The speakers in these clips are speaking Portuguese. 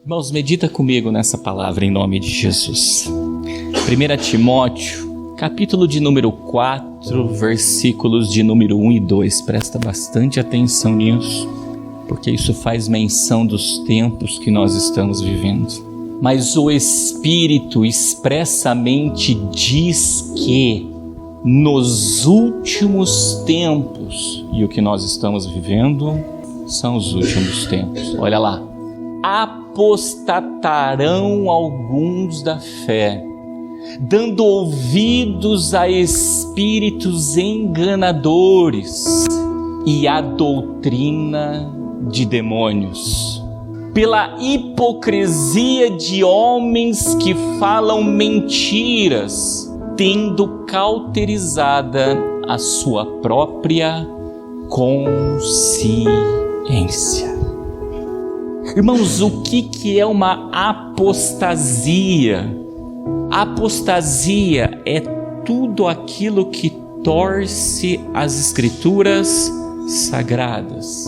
Irmãos, medita comigo nessa palavra em nome de Jesus. 1 Timóteo, capítulo de número 4, versículos de número 1 e 2. Presta bastante atenção nisso, porque isso faz menção dos tempos que nós estamos vivendo. Mas o Espírito expressamente diz que nos últimos tempos, e o que nós estamos vivendo são os últimos tempos. Olha lá. Apostatarão alguns da fé, dando ouvidos a espíritos enganadores e à doutrina de demônios, pela hipocrisia de homens que falam mentiras, tendo cauterizada a sua própria consciência. Irmãos, o que é uma apostasia? Apostasia é tudo aquilo que torce as escrituras sagradas.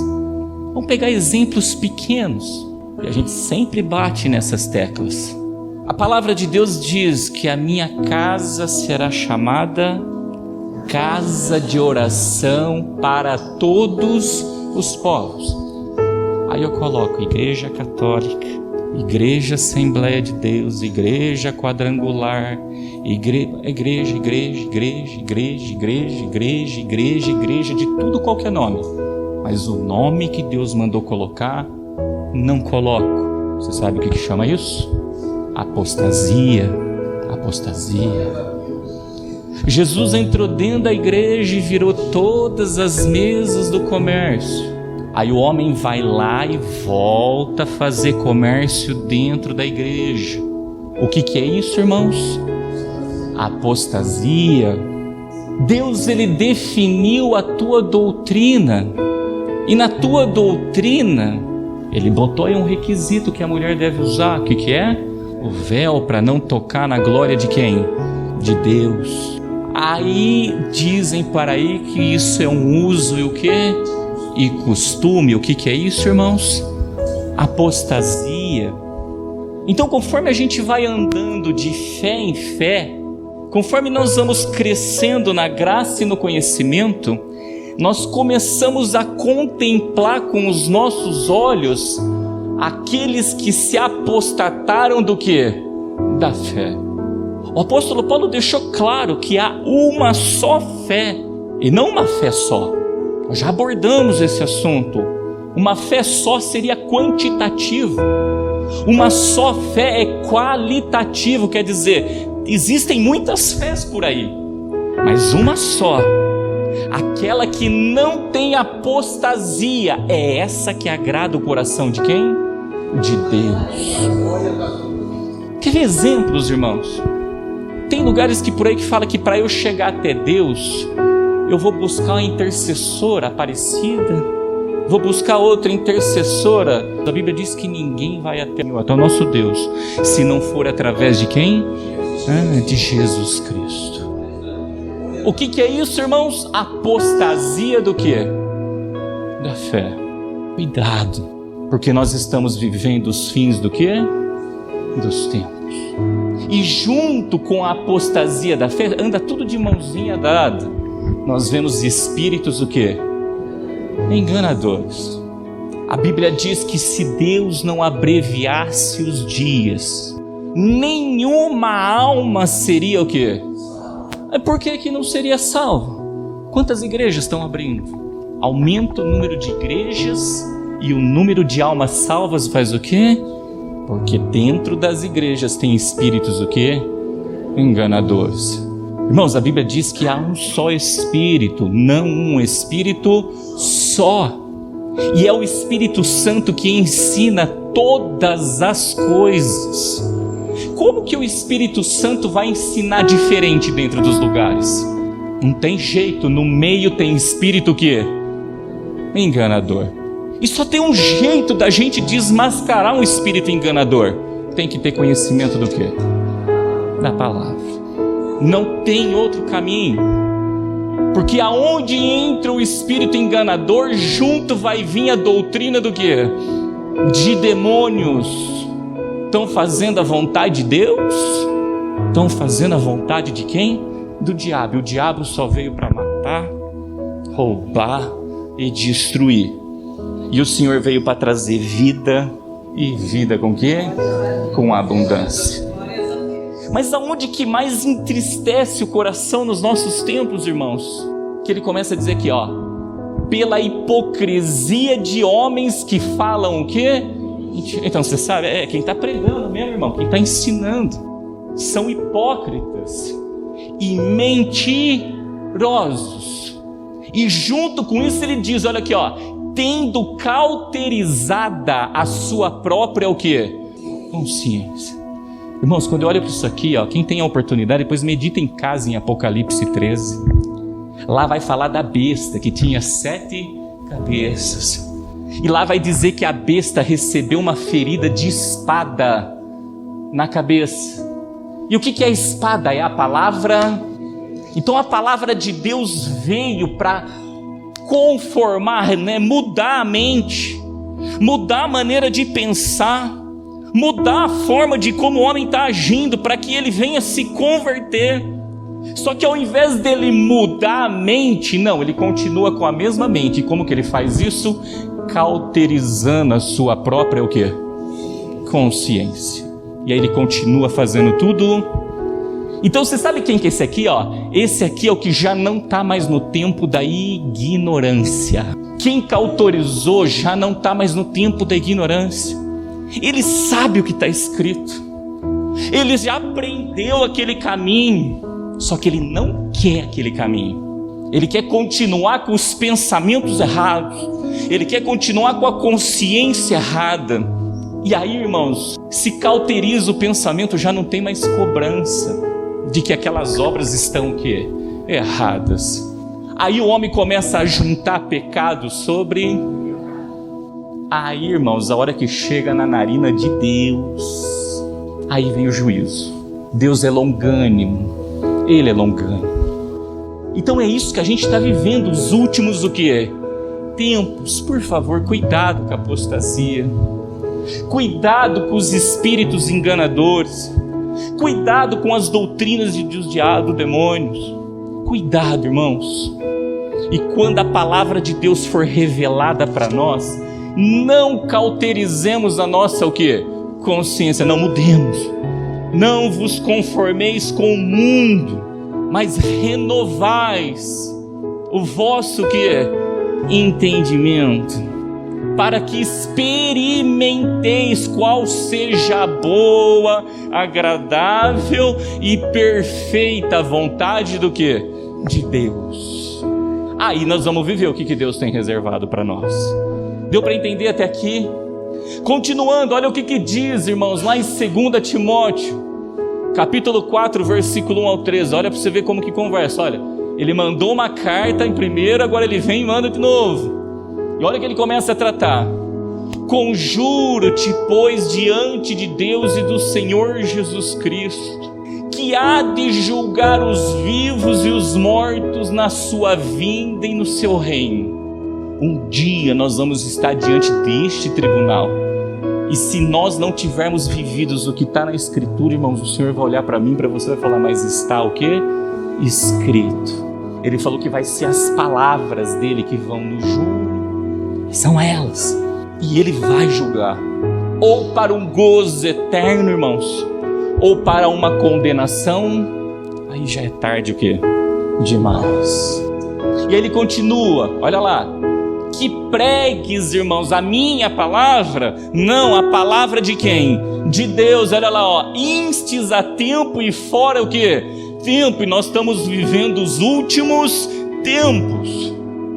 Vamos pegar exemplos pequenos, e a gente sempre bate nessas teclas. A palavra de Deus diz que a minha casa será chamada casa de oração para todos os povos. Aí eu coloco Igreja Católica, Igreja Assembleia de Deus, Igreja Quadrangular, igreja, de tudo qualquer nome. Mas o nome que Deus mandou colocar, não coloco. Você sabe o que chama isso? Apostasia. Jesus entrou dentro da igreja e virou todas as mesas do comércio. Aí o homem vai lá e volta a fazer comércio dentro da igreja. O que é isso, irmãos? Apostasia. Deus, ele definiu a tua doutrina. E na tua doutrina, ele botou aí um requisito que a mulher deve usar. O que é? O véu, para não tocar na glória de quem? De Deus. Aí dizem para aí que isso é um uso e o quê? E costume. O que é isso, irmãos? Apostasia. Então, conforme a gente vai andando de fé em fé, conforme nós vamos crescendo na graça e no conhecimento, nós começamos a contemplar com os nossos olhos aqueles que se apostataram do quê? Da fé. O apóstolo Paulo deixou claro que há uma só fé, e não uma fé só. Nós já abordamos esse assunto. Uma fé só seria quantitativo. Uma só fé é qualitativo, quer dizer, existem muitas fés por aí, mas uma só, aquela que não tem apostasia, é essa que agrada o coração de quem? De Deus. Quer ver exemplos, irmãos? Tem lugares que por aí que fala que para eu chegar até Deus, eu vou buscar uma intercessora Aparecida, vou buscar outra intercessora. A Bíblia diz que ninguém vai até o nosso Deus se não for através de quem? De Jesus Cristo. O que é isso, irmãos? Apostasia do quê? Da fé. Cuidado, porque nós estamos vivendo os fins do quê? Dos tempos. E junto com a apostasia da fé, anda tudo de mãozinha dada. Nós vemos espíritos o quê? Enganadores. A Bíblia diz que se Deus não abreviasse os dias, nenhuma alma seria o quê? Por que não seria salvo? Quantas igrejas estão abrindo? Aumenta o número de igrejas e o número de almas salvas faz o quê? Porque dentro das igrejas tem espíritos o quê? Enganadores. Irmãos, a Bíblia diz que há um só Espírito, não um Espírito só. E é o Espírito Santo que ensina todas as coisas. Como que o Espírito Santo vai ensinar diferente dentro dos lugares? Não tem jeito, no meio tem espírito que enganador. E só tem um jeito da gente desmascarar um espírito enganador. Tem que ter conhecimento do quê? Da palavra. Não tem outro caminho. Porque aonde entra o espírito enganador, junto vai vir a doutrina do quê? De demônios. Estão fazendo a vontade de Deus? Estão fazendo a vontade de quem? Do diabo. E o diabo só veio para matar, roubar e destruir. E o Senhor veio para trazer vida, e vida com quê? Com abundância. Mas aonde que mais entristece o coração nos nossos tempos, irmãos? Que ele começa a dizer aqui, ó, pela hipocrisia de homens que falam o quê? Então você sabe, quem está pregando mesmo, irmão, quem está ensinando, são hipócritas e mentirosos. E junto com isso ele diz, olha aqui, ó, tendo cauterizada a sua própria o quê? Consciência. Irmãos, quando eu olho para isso aqui, ó, quem tem a oportunidade, depois medita em casa em Apocalipse 13. Lá vai falar da besta que tinha 7 cabeças. E lá vai dizer que a besta recebeu uma ferida de espada na cabeça. E o que é a espada? É a palavra. Então a palavra de Deus veio para conformar, mudar a mente, mudar a maneira de pensar, mudar a forma de como o homem está agindo, para que ele venha se converter. Só que ao invés dele mudar a mente, não, ele continua com a mesma mente. E como que ele faz isso? Cauterizando a sua própria o quê? Consciência. E aí ele continua fazendo tudo. Então você sabe quem que é esse aqui, ó? Esse aqui é o que já não está mais no tempo da ignorância. Quem cauterizou já não está mais no tempo da ignorância. Ele sabe o que está escrito. Ele já aprendeu aquele caminho. Só que ele não quer aquele caminho. Ele quer continuar com os pensamentos errados. Ele quer continuar com a consciência errada. E aí, irmãos, se cauteriza o pensamento, já não tem mais cobrança de que aquelas obras estão o quê? Erradas. Aí o homem começa a juntar pecados sobre... Aí, irmãos, a hora que chega na narina de Deus, aí vem o juízo. Deus é longânimo. Ele é longânimo. Então é isso que a gente está vivendo, os últimos o que é? Tempos. Por favor, cuidado com a apostasia. Cuidado com os espíritos enganadores. Cuidado com as doutrinas dos diabos, demônios. Cuidado, irmãos. E quando a palavra de Deus for revelada para nós, não cauterizemos a nossa o quê? Consciência, não mudemos. Não vos conformeis com o mundo, mas renovais o vosso quê? Entendimento, para que experimenteis qual seja a boa, agradável e perfeita vontade do quê? De Deus. Aí nós vamos viver o que Deus tem reservado para nós. Deu para entender até aqui? Continuando, olha o que diz, irmãos, lá em 2 Timóteo, capítulo 4, versículo 1 ao 13. Olha para você ver como que conversa. Olha, ele mandou uma carta em primeiro, agora ele vem e manda de novo. E olha que ele começa a tratar. Conjuro-te, pois, diante de Deus e do Senhor Jesus Cristo, que há de julgar os vivos e os mortos na sua vinda e no seu reino. Um dia nós vamos estar diante deste tribunal. E se nós não tivermos vividos o que está na Escritura, irmãos, o Senhor vai olhar para mim, para você, vai falar, mas está o quê? Escrito. Ele falou que vai ser as palavras dele que vão no julgo. São elas. E ele vai julgar. Ou para um gozo eterno, irmãos, ou para uma condenação. Aí já é tarde o quê? Demais. E aí ele continua, olha lá. Que pregues, irmãos, a minha palavra, não a palavra de quem? De Deus. Olha lá, ó, instes a tempo e fora o que? Tempo, e nós estamos vivendo os últimos tempos.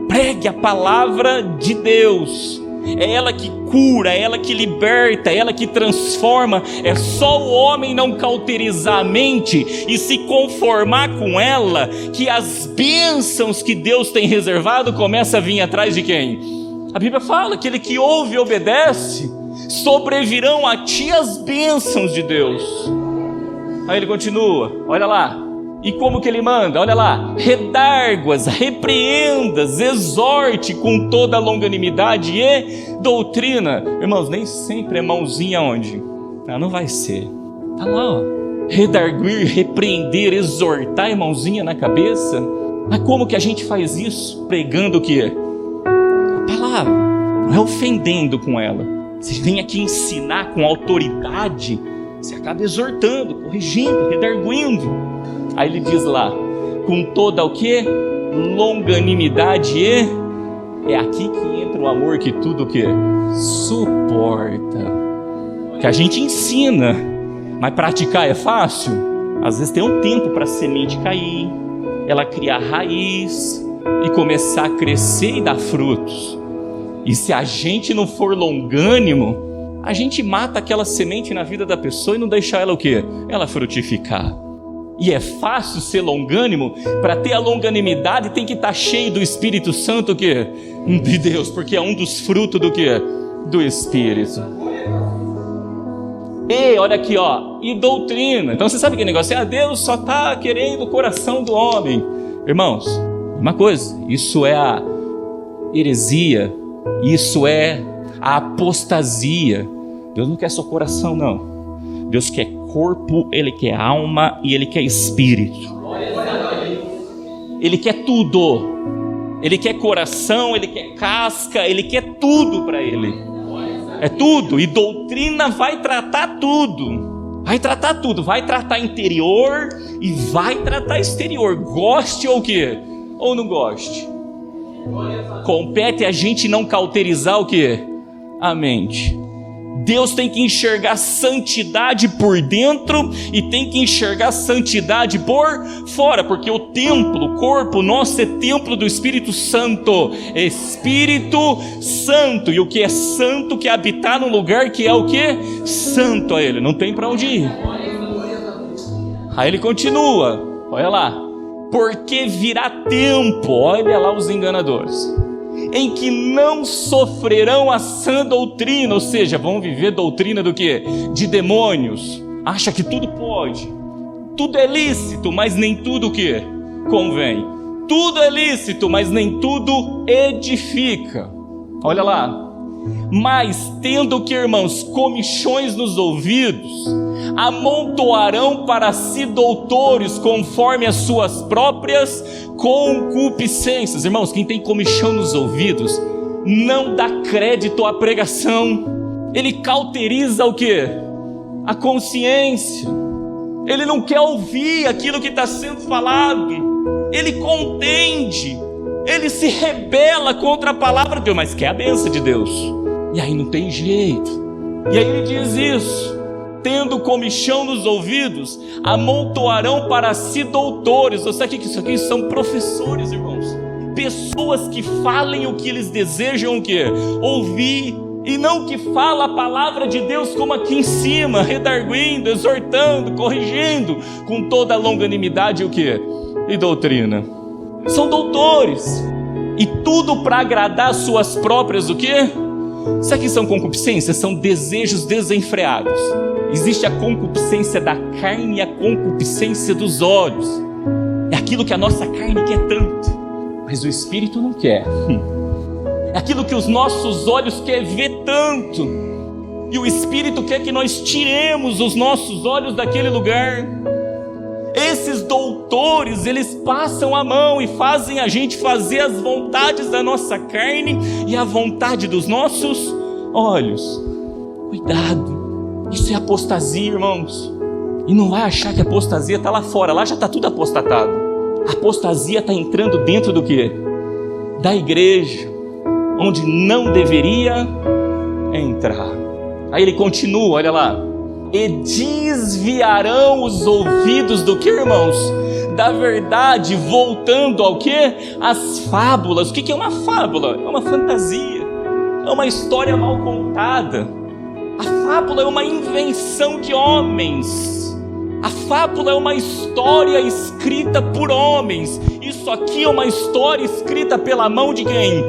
Pregue a palavra de Deus. É ela que cura, é ela que liberta, é ela que transforma. É só o homem não cauterizar a mente e se conformar com ela, que as bênçãos que Deus tem reservado começa a vir atrás de quem? A Bíblia fala, aquele que ouve e obedece, sobrevirão a ti as bênçãos de Deus. Aí ele continua, olha lá. E como que ele manda? Olha lá, redarguas, repreendas, exorte com toda a longanimidade e doutrina. Irmãos, nem sempre é mãozinha onde? Não vai ser. Tá lá, ó. Redarguir, repreender, exortar, irmãozinha na cabeça. Mas como que a gente faz isso? Pregando o quê? A palavra. Não é ofendendo com ela. Você vem aqui ensinar com autoridade, você acaba exortando, corrigindo, redarguindo. Aí ele diz lá, com toda o quê? Longanimidade e... É aqui que entra o amor que tudo o quê? Suporta. Que a gente ensina, mas praticar é fácil? Às vezes tem um tempo para a semente cair, ela criar raiz e começar a crescer e dar frutos. E se a gente não for longânimo, a gente mata aquela semente na vida da pessoa e não deixa ela o quê? Ela frutificar. E é fácil ser longânimo. Para ter a longanimidade tem que estar cheio do Espírito Santo, o quê? De Deus, porque é um dos frutos do quê? Do Espírito. E olha aqui, ó, e doutrina. Então você sabe que negócio é? Deus só está querendo o coração do homem. Irmãos, uma coisa, isso é a heresia, isso é a apostasia. Deus não quer só coração, não. Deus quer corpo, Ele quer alma e Ele quer espírito. Ele quer tudo. Ele quer coração, Ele quer casca, Ele quer tudo para Ele. É tudo. E doutrina vai tratar tudo. Vai tratar tudo. Vai tratar interior e vai tratar exterior. Goste ou o quê? Ou não goste. Compete a gente não cauterizar o quê? A mente. Deus tem que enxergar santidade por dentro e tem que enxergar santidade por fora, porque o templo, o corpo nosso é templo do Espírito Santo. Espírito Santo. E o que é santo quer habitar num lugar que é o que? Santo a Ele. Não tem para onde ir. Aí ele continua. Olha lá. Porque virá tempo, olha lá os enganadores, em que não sofrerão a sã doutrina, ou seja, vão viver doutrina do quê? De demônios. Acha que tudo pode, tudo é lícito, mas nem tudo o quê? Convém. Tudo é lícito, mas nem tudo edifica. Olha lá. Mas tendo que, irmãos, comichões nos ouvidos, amontoarão para si doutores conforme as suas próprias concupiscências. Irmãos, quem tem comichão nos ouvidos não dá crédito à pregação. Ele cauteriza o quê? A consciência. Ele não quer ouvir aquilo que está sendo falado. Ele contende. Ele se rebela contra a palavra de Deus, mas quer a bênção de Deus. E aí não tem jeito. E aí ele diz isso: tendo comichão nos ouvidos, amontoarão para si doutores. Você sabe que isso aqui são professores, irmãos. Pessoas que falem o que eles desejam o quê? Ouvir. E não que fala a palavra de Deus como aqui em cima, redarguindo, exortando, corrigindo, com toda a longanimidade o quê? E doutrina. São doutores. E tudo para agradar as suas próprias o quê? Isso aqui são concupiscências, são desejos desenfreados. Existe a concupiscência da carne e a concupiscência dos olhos. É aquilo que a nossa carne quer tanto, mas o Espírito não quer. É aquilo que os nossos olhos querem ver tanto, e o Espírito quer que nós tiremos os nossos olhos daquele lugar. Esses doutores, eles passam a mão e fazem a gente fazer as vontades da nossa carne e a vontade dos nossos olhos. Cuidado, isso é apostasia, irmãos. E não vai achar que a apostasia está lá fora, lá já está tudo apostatado. A apostasia está entrando dentro do quê? Da igreja, onde não deveria entrar. Aí ele continua, olha lá. E desviarão os ouvidos do que, irmãos? Da verdade, voltando ao que? As fábulas. O que é uma fábula? É uma fantasia, é uma história mal contada. A fábula é uma invenção de homens. A fábula é uma história escrita por homens. Isso aqui é uma história escrita pela mão de quem?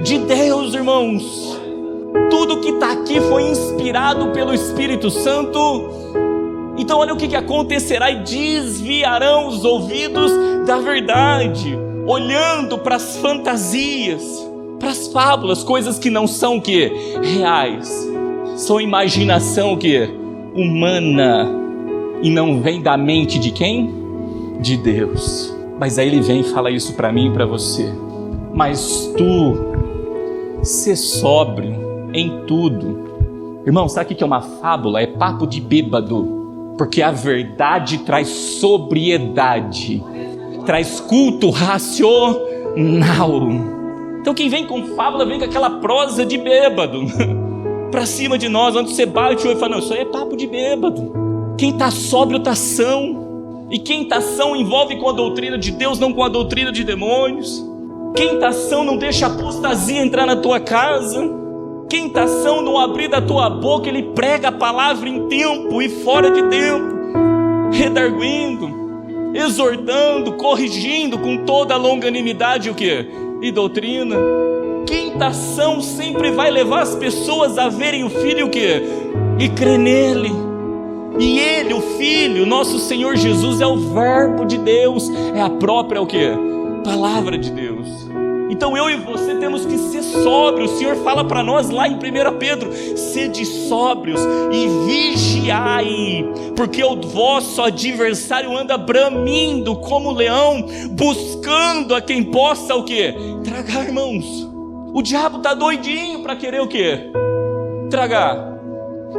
De Deus, irmãos. Tudo que está aqui foi inspirado pelo Espírito Santo. Então olha o que acontecerá: e desviarão os ouvidos da verdade, olhando para as fantasias, para as fábulas, coisas que não são o quê? Reais. São imaginação o quê? humana e não vem da mente de quem? De Deus. Mas aí ele vem e fala isso para mim e para você. Mas tu, ser sóbrio em tudo. Irmão, sabe o que é uma fábula? É papo de bêbado. Porque a verdade traz sobriedade, traz culto racional. Então quem vem com fábula vem com aquela prosa de bêbado pra cima de nós, onde você bate o olho e fala, não, isso aí é papo de bêbado. Quem tá sóbrio tá são. E quem tá são envolve com a doutrina de Deus, não com a doutrina de demônios. Quem tá são não deixa a apostasia entrar na tua casa. Quem tá são não abrir da tua boca, ele prega a palavra em tempo e fora de tempo, redarguindo, exortando, corrigindo com toda a longanimidade o quê? E doutrina. Quem tá são sempre vai levar as pessoas a verem o Filho o quê? E crer nele. E ele, o Filho, nosso Senhor Jesus, é o Verbo de Deus, é a própria o quê? Palavra de Deus. Então eu e você temos que ser sóbrios. O Senhor fala para nós lá em 1 Pedro, sede sóbrios e vigiai, porque o vosso adversário anda bramindo como leão, buscando a quem possa o quê? Tragar, irmãos. O diabo está doidinho para querer o quê? Tragar.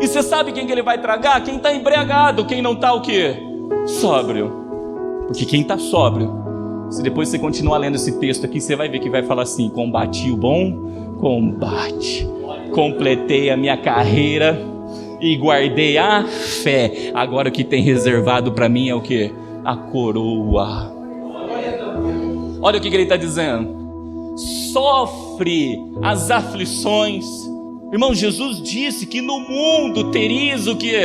E você sabe quem que ele vai tragar? Quem está embriagado, quem não está o quê? Sóbrio. Porque quem está sóbrio, se depois você continuar lendo esse texto aqui, você vai ver que vai falar assim, combati o bom combate, completei a minha carreira e guardei a fé. Agora o que tem reservado para mim é o quê? A coroa. Olha o que ele está dizendo. Sofre as aflições. Irmão, Jesus disse que no mundo terias o que?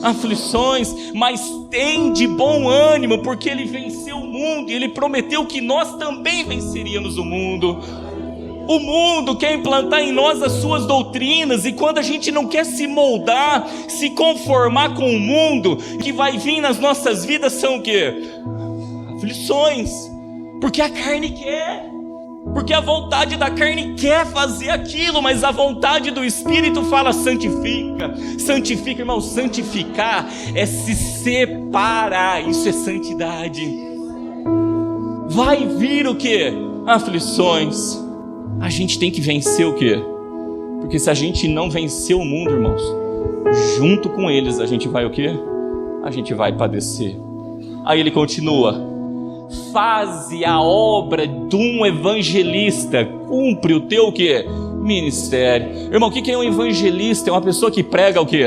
Aflições, mas tem de bom ânimo, porque ele venceu o mundo e ele prometeu que nós também venceríamos o mundo. O mundo quer implantar em nós as suas doutrinas, e quando a gente não quer se moldar, se conformar com o mundo, que vai vir nas nossas vidas são o que? Aflições, porque a carne quer. Porque a vontade da carne quer fazer aquilo, mas a vontade do Espírito fala santifica, santifica, irmão. Santificar é se separar, isso é santidade. Vai vir o que? Aflições. A gente tem que vencer o que? Porque se a gente não vencer o mundo, irmãos, junto com eles a gente vai o que? A gente vai padecer. Aí ele continua. Faze a obra de um evangelista, cumpre o teu o quê? Ministério. Irmão, o que é um evangelista? É uma pessoa que prega o quê?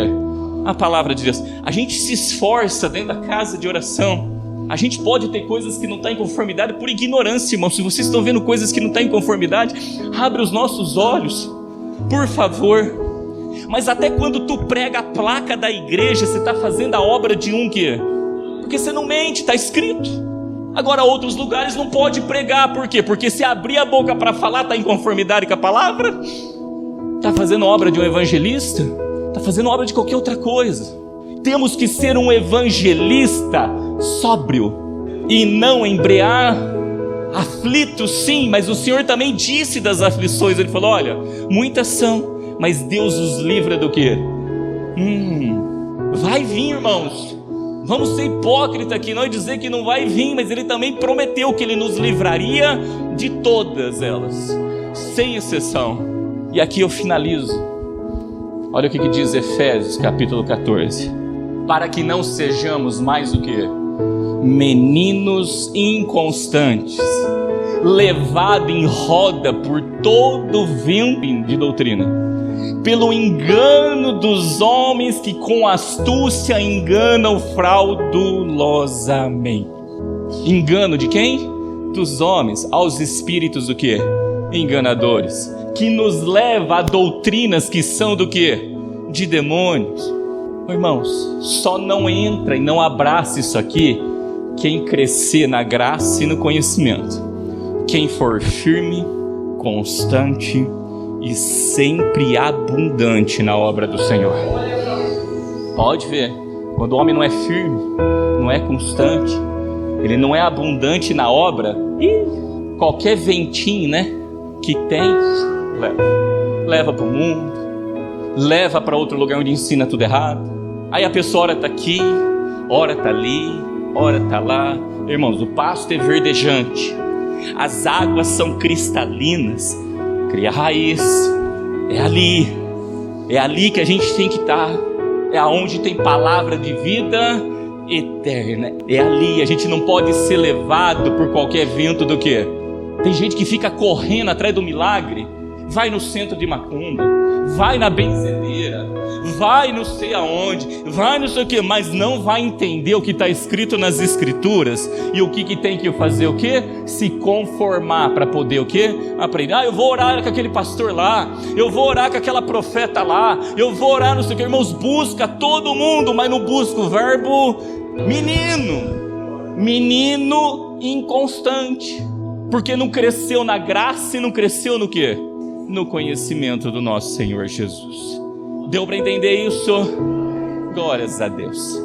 A palavra de Deus. A gente se esforça dentro da casa de oração. A gente pode ter coisas que não estão em conformidade por ignorância, irmão. Se vocês estão vendo coisas que não estão em conformidade, abre os nossos olhos, por favor. Mas até quando tu prega a placa da igreja, você está fazendo a obra de um quê? Porque você não mente, está escrito. Agora outros lugares não pode pregar, por quê? Porque se abrir a boca para falar, está em conformidade com a palavra? Está fazendo obra de um evangelista? Está fazendo obra de qualquer outra coisa. Temos que ser um evangelista sóbrio e não embriagar. Aflito sim, mas o Senhor também disse das aflições. Ele falou, olha, muitas são, mas Deus os livra do quê? Vai vir, irmãos. Vamos ser hipócritas aqui, não dizer que não vai vir, mas ele também prometeu que ele nos livraria de todas elas, sem exceção. E aqui eu finalizo. Olha o que diz Efésios capítulo 14. Para que não sejamos mais o que? Meninos inconstantes, levado em roda por todo vento de doutrina, pelo engano dos homens que com astúcia enganam fraudulosamente. Engano de quem? Dos homens, aos espíritos do que? Enganadores, que nos leva a doutrinas que são do que? De demônios. Irmãos, só não entra e não abraça isso aqui quem crescer na graça e no conhecimento, quem for firme, constante e sempre abundante na obra do Senhor. Pode ver, quando o homem não é firme, não é constante, ele não é abundante na obra, e qualquer ventinho, né, que tem, leva para o mundo, leva para outro lugar onde ensina tudo errado. Aí a pessoa ora está aqui, ora está ali, ora está lá. Irmãos, o pasto é verdejante, as águas são cristalinas, cria raiz, é ali que a gente tem que estar, é aonde tem palavra de vida eterna, é ali. A gente não pode ser levado por qualquer vento do quê? Tem gente que fica correndo atrás do milagre, vai no centro de macumba, vai na benzedeira, vai não sei aonde, vai não sei o que, mas não vai entender o que está escrito nas escrituras. E o que tem que fazer o quê? Se conformar para poder o quê? Aprender. Eu vou orar com aquele pastor lá, eu vou orar com aquela profeta lá, eu vou orar não sei o que. Irmãos, busca todo mundo, mas não busca o verbo menino inconstante, porque não cresceu na graça e não cresceu no quê? No conhecimento do nosso Senhor Jesus. Deu para entender isso? Glórias a Deus.